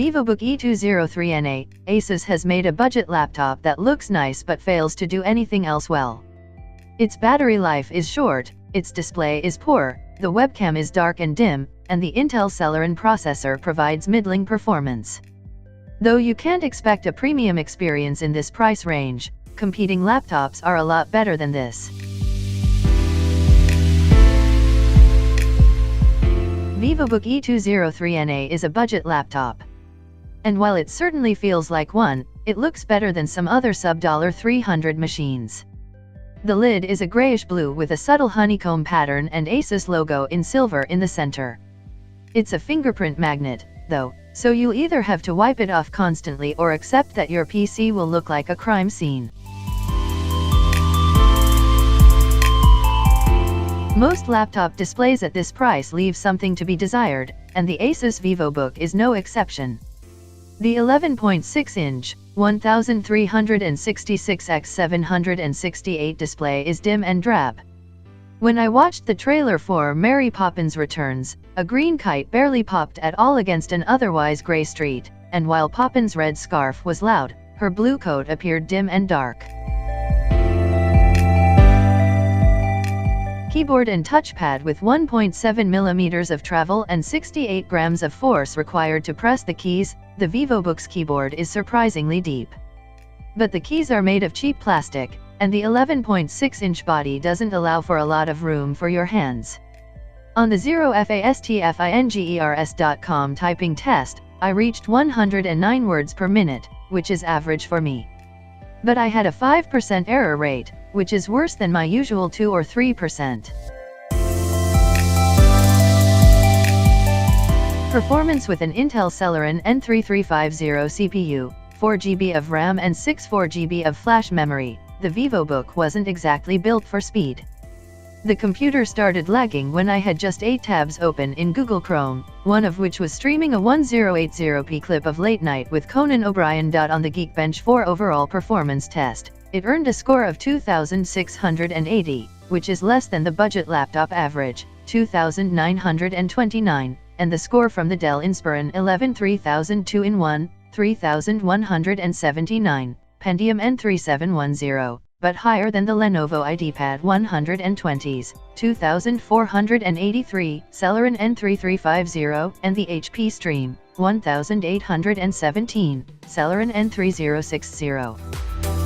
VivoBook E203NA, Asus has made a budget laptop that looks nice but fails to do anything else well. Its battery life is short, its display is poor, the webcam is dark and dim, and the Intel Celeron processor provides middling performance. Though you can't expect a premium experience in this price range, competing laptops are a lot better than this. VivoBook E203NA is a budget laptop. And while it certainly feels like one, it looks better than some other sub-$300 machines. The lid is a grayish blue with a subtle honeycomb pattern and Asus logo in silver in the center. It's a fingerprint magnet, though, so you'll either have to wipe it off constantly or accept that your PC will look like a crime scene. Most laptop displays at this price leave something to be desired, and the Asus VivoBook is no exception. The 11.6-inch, 1366x768 display is dim and drab. When I watched the trailer for Mary Poppins Returns, a green kite barely popped at all against an otherwise gray street, and while Poppins' red scarf was loud, her blue coat appeared dim and dark. Keyboard and touchpad with 1.7 mm of travel and 68 grams of force required to press the keys. The VivoBook's keyboard is surprisingly deep. But the keys are made of cheap plastic, and the 11.6-inch body doesn't allow for a lot of room for your hands. On the 0fastfingers.com typing test, I reached 109 words per minute, which is average for me. But I had a 5% error rate, which is worse than my usual 2 or 3%. Performance with an Intel Celeron N3350 CPU, 4GB of RAM and 64GB of flash memory, the VivoBook wasn't exactly built for speed. The computer started lagging when I had just 8 tabs open in Google Chrome, one of which was streaming a 1080p clip of Late Night with Conan O'Brien. On the Geekbench 4 overall performance test, it earned a score of 2,680, which is less than the budget laptop average, 2,929, and the score from the Dell Inspiron 11 3000 2-in-1, 3,179, Pentium N3710, but higher than the Lenovo IdeaPad 120s, 2,483, Celeron N3350, and the HP Stream, 1,817, Celeron N3060.